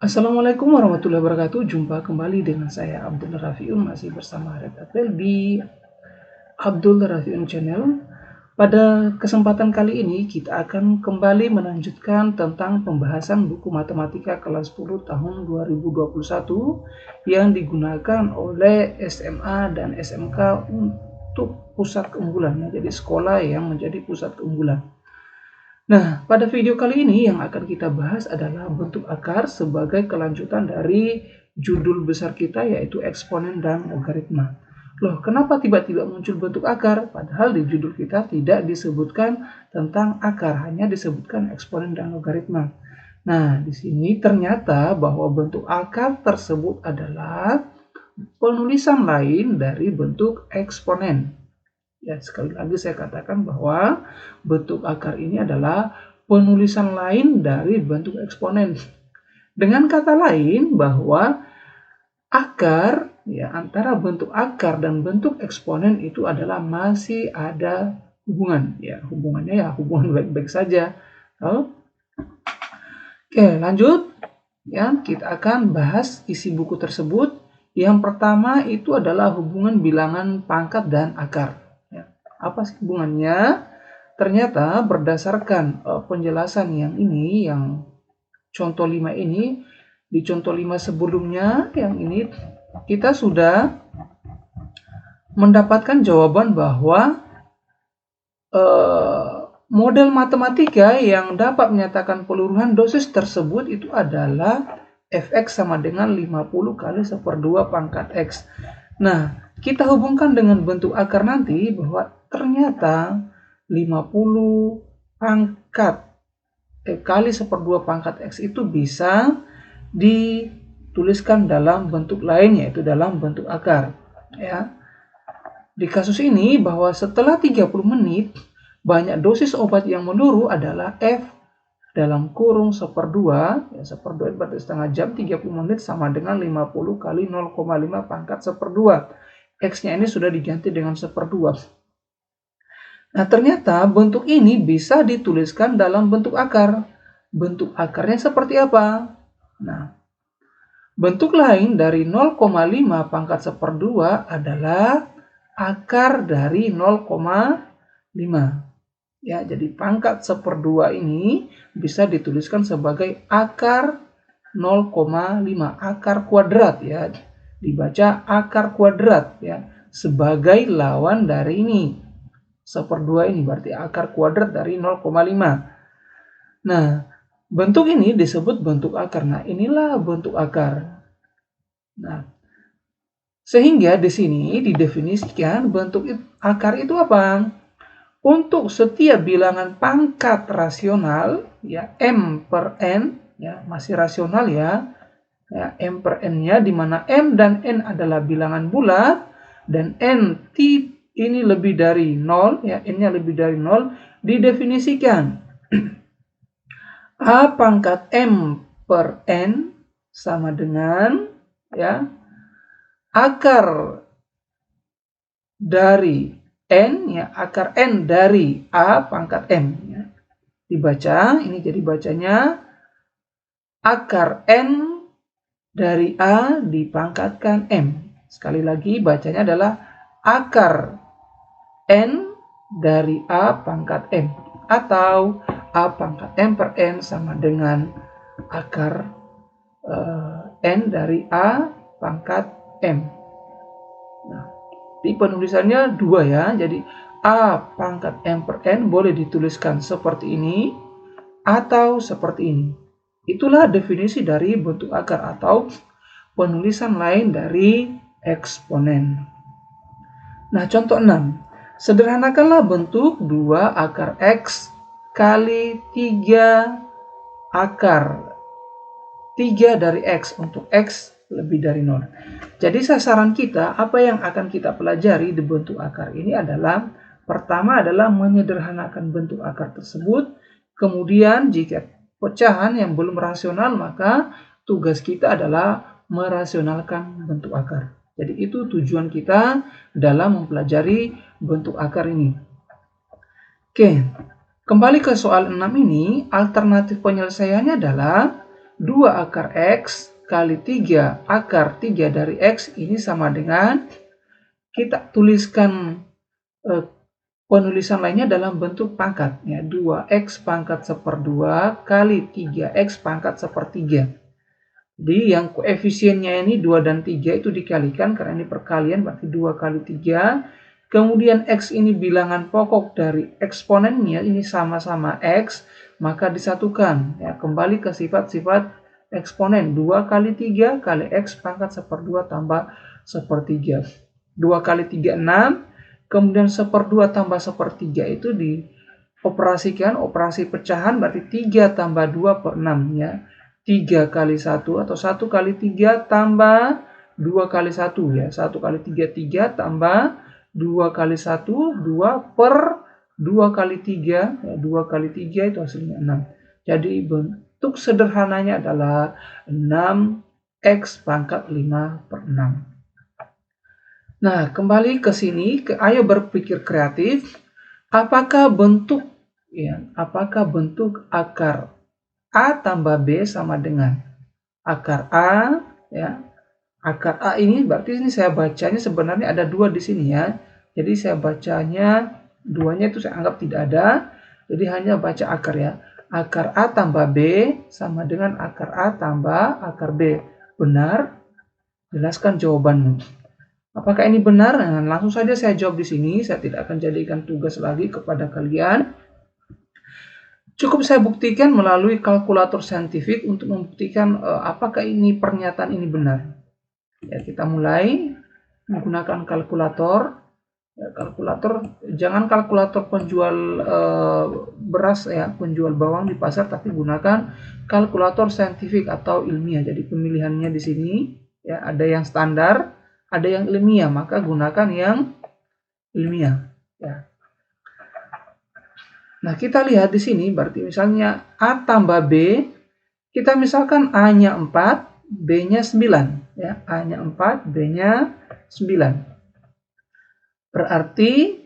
Assalamualaikum warahmatullahi wabarakatuh. Jumpa kembali dengan saya Abdul Rafiun, masih bersama Red Apple di Abdul Rafiun Channel. Pada kesempatan kali ini kita akan kembali melanjutkan tentang pembahasan buku matematika kelas 10 tahun 2021 yang digunakan oleh SMA dan SMK untuk pusat keunggulan, jadi sekolah yang menjadi pusat keunggulan. Nah, pada video kali ini yang akan kita bahas adalah bentuk akar sebagai kelanjutan dari judul besar kita, yaitu eksponen dan logaritma. Loh, kenapa tiba-tiba muncul bentuk akar? Padahal di judul kita tidak disebutkan tentang akar, hanya disebutkan eksponen dan logaritma. Nah, di sini ternyata bahwa bentuk akar tersebut adalah penulisan lain dari bentuk eksponen. Ya, sekali lagi saya katakan bahwa bentuk akar ini adalah penulisan lain dari bentuk eksponen. Dengan kata lain bahwa akar, ya, antara bentuk akar dan bentuk eksponen itu adalah masih ada hubungan. Ya, hubungannya ya hubungan baik-baik saja. Oke, lanjut. Ya, kita akan bahas isi buku tersebut. Yang pertama itu adalah hubungan bilangan pangkat dan akar. Apa sih hubungannya? Ternyata berdasarkan penjelasan yang ini, yang contoh 5 ini, di contoh 5 sebelumnya, yang ini kita sudah mendapatkan jawaban bahwa model matematika yang dapat menyatakan peluruhan dosis tersebut itu adalah fx sama dengan 50 kali 1/2 pangkat x. Nah, kita hubungkan dengan bentuk akar nanti bahwa ternyata 50 pangkat kali 1/2 pangkat x itu bisa dituliskan dalam bentuk lain, yaitu dalam bentuk akar. Ya. Di kasus ini bahwa setelah 30 menit banyak dosis obat yang menurun adalah F dalam kurung 1/2, ya 1/2 berarti setengah jam, 30 menit sama dengan 50 kali 0,5 pangkat 1/2. X-nya ini sudah diganti dengan 1/2. Nah, ternyata bentuk ini bisa dituliskan dalam bentuk akar. Bentuk akarnya seperti apa? Nah, bentuk lain dari 0,5 pangkat 1/2 adalah akar dari 0,5. Ya, jadi pangkat 1/2 ini bisa dituliskan sebagai akar 0,5, akar kuadrat, ya. Dibaca akar kuadrat, ya, sebagai lawan dari ini. 1/2 ini berarti akar kuadrat dari 0,5. Nah, bentuk ini disebut bentuk akar. Nah, inilah bentuk akar. Nah, sehingga di sini didefinisikan bentuk akar itu apa? Untuk setiap bilangan pangkat rasional, ya, M per N, ya, masih rasional, ya, M per N-nya, di mana M dan N adalah bilangan bulat, dan N ini lebih dari 0, ya, N-nya lebih dari 0, didefinisikan A pangkat M per N sama dengan, ya, akar dari N, ya, akar N dari A pangkat M, ya. Dibaca, ini jadi bacanya akar N dari A dipangkatkan M. Sekali lagi bacanya adalah akar N dari A pangkat M, atau A pangkat M per N sama dengan akar N dari A pangkat M. Nah, di penulisannya dua, ya, jadi A pangkat M per N boleh dituliskan seperti ini atau seperti ini. Itulah definisi dari bentuk akar atau penulisan lain dari eksponen. Nah, contoh 6. Sederhanakanlah bentuk 2 akar X kali 3 akar 3 dari X untuk X lebih dari 0. Jadi sasaran kita, apa yang akan kita pelajari di bentuk akar ini adalah, pertama adalah menyederhanakan bentuk akar tersebut. Kemudian jika pecahan yang belum rasional, maka tugas kita adalah merasionalkan bentuk akar. Jadi itu tujuan kita dalam mempelajari bentuk akar ini. Oke, kembali ke soal 6 ini, alternatif penyelesaiannya adalah 2 akar X kali 3 akar 3 dari X ini sama dengan, kita tuliskan penulisan lainnya dalam bentuk pangkat, ya, 2X pangkat 1/2 kali 3X pangkat 1/3. Jadi yang koefisiennya ini 2 dan 3 itu dikalikan, karena ini perkalian berarti 2 kali 3. Kemudian X ini bilangan pokok dari eksponennya, ini sama-sama X, maka disatukan. Ya, kembali ke sifat-sifat eksponen. 2 kali 3 kali X pangkat 1/2 tambah 1/3. 2 kali 3, 6. Kemudian 1/2 tambah 1/3 itu dioperasikan, operasi pecahan berarti 3 tambah 2 per 6, ya. 3 kali 1 atau 1 kali 3 tambah 2 kali 1, ya. 1 kali 3, 3 tambah 2 kali 1, 2 per 2 kali 3, ya. 2 kali 3 itu hasilnya 6. Jadi bentuk sederhananya adalah 6X pangkat 5/6. Nah, kembali ke sini, ayo berpikir kreatif. Apakah bentuk akar A tambah B sama dengan akar A, ya. Akar A ini berarti ini saya bacanya sebenarnya ada 2 di sini, ya. Jadi saya bacanya 2-nya itu saya anggap tidak ada. Jadi hanya baca akar, ya. Akar A tambah B sama dengan akar A tambah akar B. Benar? Jelaskan jawabanmu. Apakah ini benar? Nah, langsung saja saya jawab di sini. Saya tidak akan jadikan tugas lagi kepada kalian. Cukup saya buktikan melalui kalkulator saintifik untuk membuktikan apakah ini pernyataan ini benar. Ya, kita mulai menggunakan kalkulator. Ya, kalkulator, jangan kalkulator penjual beras, ya, penjual bawang di pasar, tapi gunakan kalkulator saintifik atau ilmiah. Jadi pemilihannya di sini, ya, ada yang standar, ada yang ilmiah, maka gunakan yang ilmiah, ya. Nah, kita lihat di sini berarti misalnya A tambah B, kita misalkan A-nya 4, B-nya 9, ya. A-nya 4, B-nya 9. Berarti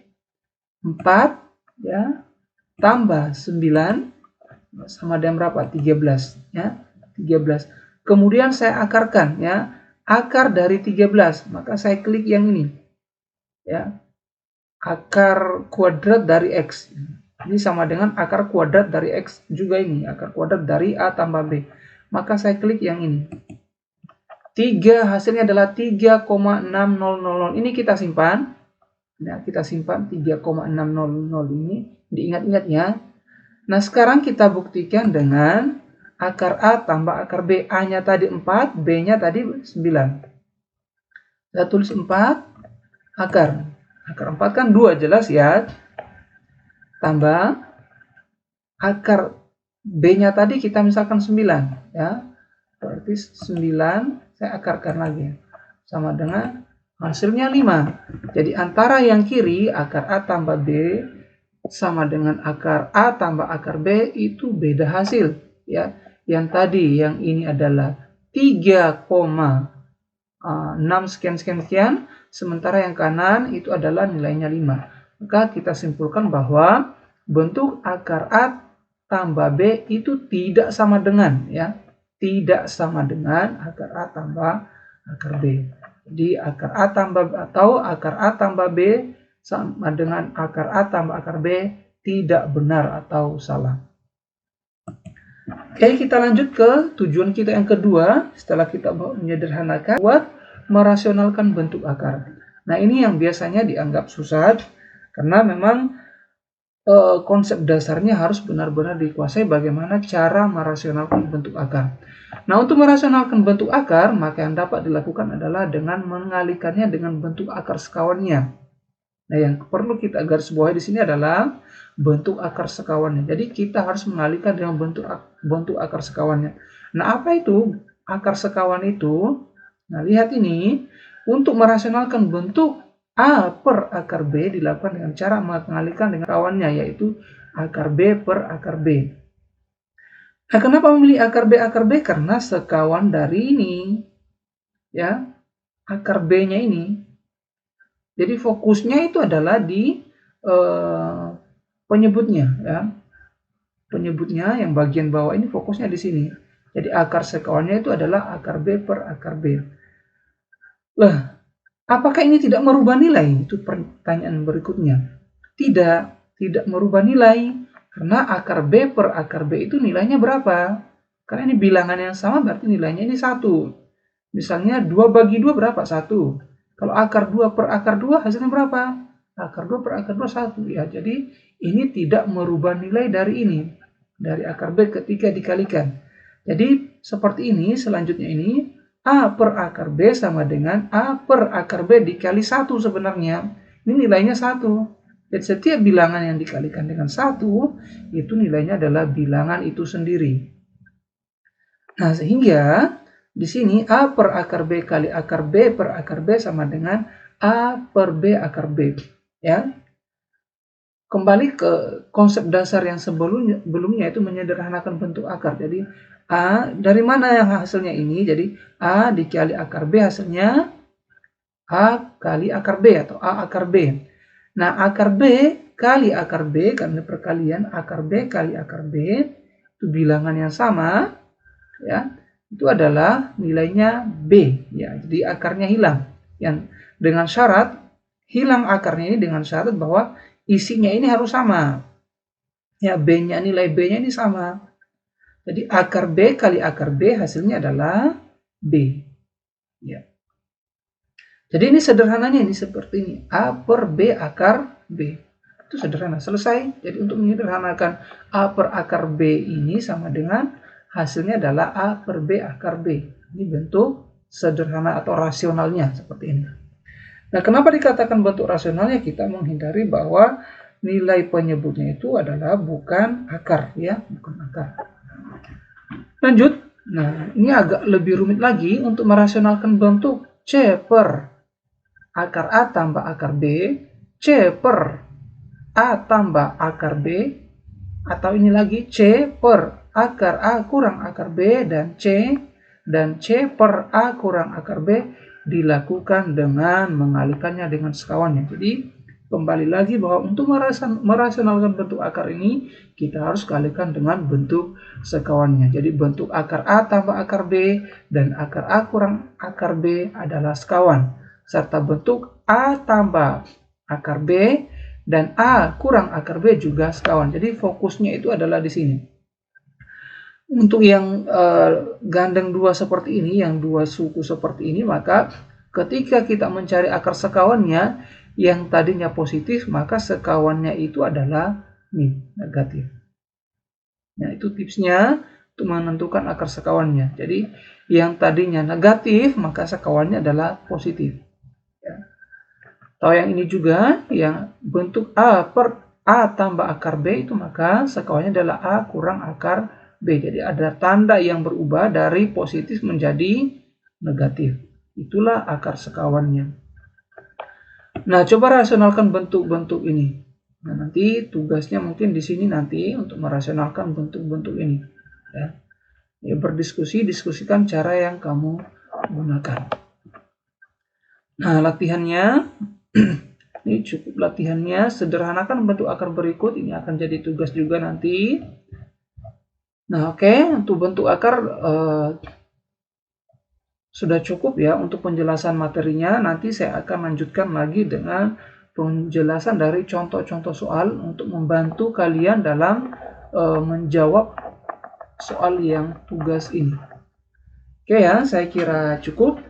4, ya, tambah 9 sama dengan berapa? 13, ya. 13. Kemudian saya akarkan, ya. Akar dari 13, maka saya klik yang ini, ya. Akar kuadrat dari X. Ini sama dengan akar kuadrat dari X juga ini, akar kuadrat dari A tambah B. Maka saya klik yang ini. 3 hasilnya adalah 3,6000. Ini kita simpan. Nah, kita simpan 3,600 ini, diingat-ingat, ya. Nah, sekarang kita buktikan dengan akar A tambah akar B. A-nya tadi 4, B-nya tadi 9. Saya tulis 4, akar 4 kan 2, jelas, ya. Tambah akar B-nya tadi kita misalkan 9, ya. Berarti 9 saya akarkan lagi. Sama dengan hasilnya 5. Jadi antara yang kiri akar A tambah B sama dengan akar A tambah akar B itu beda hasil, ya. Yang tadi yang ini adalah 3,6 sekian, sementara yang kanan itu adalah nilainya 5. Maka kita simpulkan bahwa bentuk akar A tambah B itu tidak sama dengan, ya. Tidak sama dengan akar A tambah akar B. Jadi akar A tambah atau akar A tambah B sama dengan akar A tambah akar B tidak benar atau salah. Oke, kita lanjut ke tujuan kita yang kedua. Setelah kita menyederhanakan, buat merasionalkan bentuk akar. Nah, ini yang biasanya dianggap susah karena memang konsep dasarnya harus benar-benar dikuasai bagaimana cara merasionalkan bentuk akar. Nah, untuk merasionalkan bentuk akar, maka yang dapat dilakukan adalah dengan mengalihkannya dengan bentuk akar sekawannya. Nah, yang perlu kita garis bawahi di sini adalah bentuk akar sekawannya. Jadi kita harus mengalihkan dengan bentuk akar sekawannya. Nah, apa itu akar sekawan itu? Nah, lihat ini. Untuk merasionalkan bentuk A per akar B dilakukan dengan cara mengalihkan dengan kawannya, yaitu akar B per akar B. Nah, kenapa memilih akar B? Karena sekawan dari ini, ya, akar B-nya ini. Jadi fokusnya itu adalah di penyebutnya, ya. Penyebutnya yang bagian bawah ini fokusnya di sini. Jadi akar sekawannya itu adalah akar B per akar B. Lah, apakah ini tidak merubah nilai? Itu pertanyaan berikutnya. Tidak merubah nilai. Karena akar B per akar B itu nilainya berapa? Karena ini bilangan yang sama berarti nilainya ini 1. Misalnya 2 bagi 2 berapa? 1. Kalau akar 2 per akar 2 hasilnya berapa? Akar 2 per akar 2 1. Ya, jadi ini tidak merubah nilai dari ini. Dari akar B ketika dikalikan. Jadi seperti ini, selanjutnya ini A per akar B sama dengan A per akar B dikali 1 sebenarnya. Ini nilainya 1. Dan setiap bilangan yang dikalikan dengan 1, itu nilainya adalah bilangan itu sendiri. Nah, sehingga di sini A per akar B kali akar B per akar B sama dengan A per B akar B. Ya. Kembali ke konsep dasar yang sebelumnya itu menyederhanakan bentuk akar. Jadi A, dari mana yang hasilnya ini? Jadi A dikali akar B hasilnya A kali akar B atau A akar B. Nah, akar B kali akar B, karena perkalian akar B kali akar B, itu bilangan yang sama, ya, itu adalah nilainya B. Ya, jadi akarnya hilang. Yang dengan syarat, hilang akarnya ini dengan syarat bahwa isinya ini harus sama. Ya, B-nya, nilai B-nya ini sama. Jadi akar B kali akar B hasilnya adalah B. Ya. Jadi ini sederhananya ini seperti ini. A per B akar B. Itu sederhana. Selesai. Jadi untuk menyederhanakan A per akar B ini sama dengan hasilnya adalah A per B akar B. Ini bentuk sederhana atau rasionalnya seperti ini. Nah, kenapa dikatakan bentuk rasionalnya? Kita menghindari bahwa nilai penyebutnya itu adalah bukan akar, ya, bukan akar. Lanjut. Nah, ini agak lebih rumit lagi untuk merasionalkan bentuk C per akar A tambah akar B, C per A tambah akar B, atau ini lagi C per akar A kurang akar B, dan C per A kurang akar B dilakukan dengan mengalihkannya dengan sekawannya. Jadi kembali lagi bahwa untuk merasionalkan bentuk akar ini kita harus kalikan dengan bentuk sekawannya. Jadi bentuk akar A tambah akar B dan akar A kurang akar B adalah sekawan, serta bentuk A tambah akar B dan A kurang akar B juga sekawan. Jadi fokusnya itu adalah di sini. Untuk yang gandeng dua seperti ini, yang dua suku seperti ini, maka ketika kita mencari akar sekawannya yang tadinya positif, maka sekawannya itu adalah negatif. Nah, itu tipsnya untuk menentukan akar sekawannya. Jadi yang tadinya negatif, maka sekawannya adalah positif. Atau yang ini juga, yang bentuk A per A tambah akar B itu, maka sekawannya adalah A kurang akar B. Jadi ada tanda yang berubah dari positif menjadi negatif. Itulah akar sekawannya. Nah, coba rasionalkan bentuk-bentuk ini. Nah, nanti tugasnya mungkin di sini nanti untuk merasionalkan bentuk-bentuk ini. Ya, diskusikan cara yang kamu gunakan. Nah, latihannya ini cukup latihannya. Sederhanakan bentuk akar berikut. Ini akan jadi tugas juga nanti. Nah, oke. Untuk bentuk akar sudah cukup ya untuk penjelasan materinya. Nanti saya akan lanjutkan lagi dengan penjelasan dari contoh-contoh soal untuk membantu kalian dalam menjawab soal yang tugas ini. Oke ya, saya kira cukup.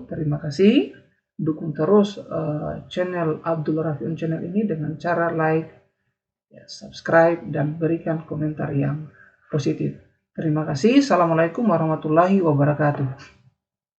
Terima kasih. Dukung terus channel Abdul Rafiun channel ini dengan cara like, subscribe, dan berikan komentar yang positif. Terima kasih. Assalamualaikum warahmatullahi wabarakatuh.